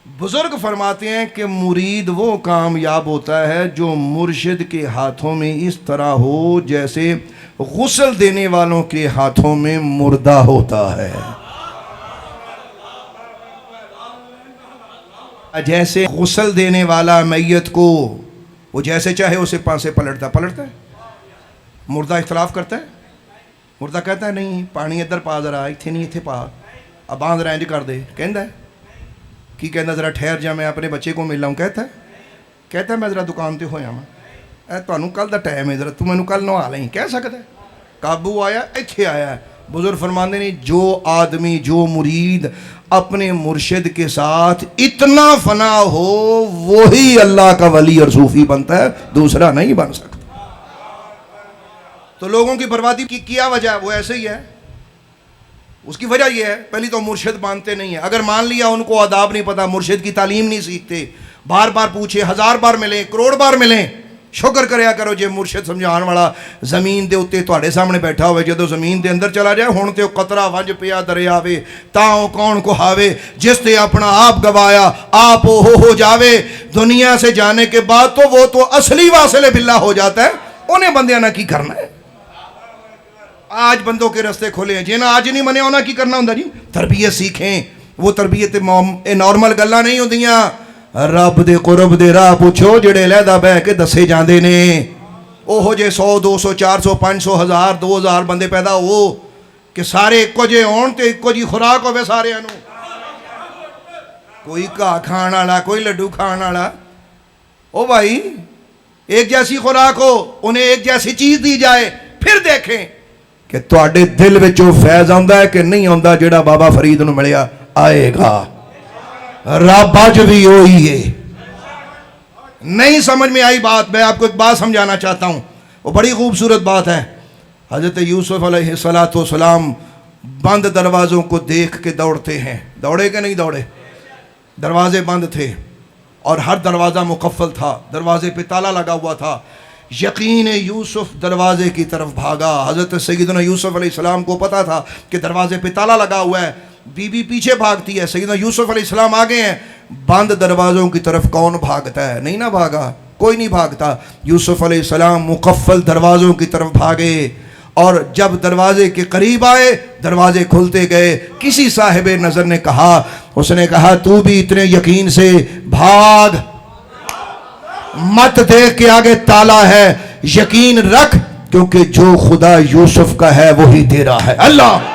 بزرگ فرماتے ہیں کہ مرید وہ کامیاب ہوتا ہے جو مرشد کے ہاتھوں میں اس طرح ہو جیسے غسل دینے والوں کے ہاتھوں میں مردہ ہوتا ہے. جیسے غسل دینے والا میت کو وہ جیسے چاہے اسے پاسے پلٹتا ہے. مردہ اختلاف کرتا ہے. مردہ کہتا ہے نہیں پانی ادھر پا ذرا اتنے نہیں اتنے پا اب باندھ رینج کر دے. کہندا ہے کی کہندا ذرا ٹھہر جا میں اپنے بچے کو مل لاؤں. کہتا ہے میں ذرا دکان تے ہویا ہاں تمہیں کل دا ٹائم ہے ذرا تو مینوں کل نوا لیں. کہہ سکتا ہے قابو آیا اتھے آیا ہے. بزرگ فرماندے نہیں جو آدمی جو مرید اپنے مرشد کے ساتھ اتنا فنا ہو وہی اللہ کا ولی اور صوفی بنتا ہے, دوسرا نہیں بن سکتا. تو لوگوں کی بربادی کی کیا وجہ ہے؟ وہ ایسے ہی ہے. اس کی وجہ یہ ہے پہلی تو مرشد مانتے نہیں ہیں. اگر مان لیا ان کو آداب نہیں پتا, مرشد کی تعلیم نہیں سیکھتے, بار بار پوچھے 1000 بار ملیں کروڑ بار ملیں, شکر کریا کرو جے مرشد سمجھان والا زمین دے اتے تواڈے سامنے بیٹھا ہوئے. جدو زمین دے اندر چلا جائے ہن تے او قطرہ ونج پیا دریا وے تاں کون کو ہاوے. جس تے اپنا آپ گوایا آپ ہو جاوے. دنیا سے جانے کے بعد تو وہ تو اصلی واصل باللہ ہو جاتا ہے. انہیں بندیاں نہ کی کرنا ہے. آج بندوں کے رستے کھولے ہیں جنہیں آج نہیں منے ہونا کی کرنا ہوں جی تربیت سیکھیں. وہ تربیت نارمل گلاں نہیں ہوندیاں. رب دے قرب دے راہ پوچھو جڑے لہدا بہ کے دسے جاندے نے. اوہو جے 100 200 400 500 1000 2000 بندے پیدا ہو کہ سارے ایکو جے ہون تے ایکو جی خوراک ہوے سارے انو. کوئی گھا کھان والا کوئی لڈو کھان والا. او بھائی ایک جیسی خوراک ہو انہیں ایک جیسی چیز دی جائے پھر دیکھیں کہ تواڈے دل وچوں فیض آندا ہے کہ نہیں آندا. جڑا بابا فرید نو ملیا آئے گا. رب اج بھی وہی ہے. نہیں سمجھ میں آئی بات میں آپ کو ایک بات سمجھانا چاہتا ہوں. وہ بڑی خوبصورت بات ہے. حضرت یوسف علیہ السلام بند دروازوں کو دیکھ کے دوڑتے ہیں. دوڑے کہ نہیں دوڑے؟ دروازے بند تھے اور ہر دروازہ مقفل تھا, دروازے پہ تالا لگا ہوا تھا. یقین یوسف دروازے کی طرف بھاگا. حضرت سیدنا یوسف علیہ السلام کو پتا تھا کہ دروازے پہ تالا لگا ہوا ہے. بی بی پیچھے بھاگتی ہے, سیدنا یوسف علیہ السلام آگے ہیں. بند دروازوں کی طرف کون بھاگتا ہے؟ نہیں نہ بھاگا, کوئی نہیں بھاگتا. یوسف علیہ السلام مقفل دروازوں کی طرف بھاگے اور جب دروازے کے قریب آئے دروازے کھلتے گئے. کسی صاحب نظر نے کہا, اس نے کہا تو بھی اتنے یقین سے بھاگ مت دیکھ کے آگے تالا ہے, یقین رکھ کیونکہ جو خدا یوسف کا ہے وہی تیرا ہے. اللہ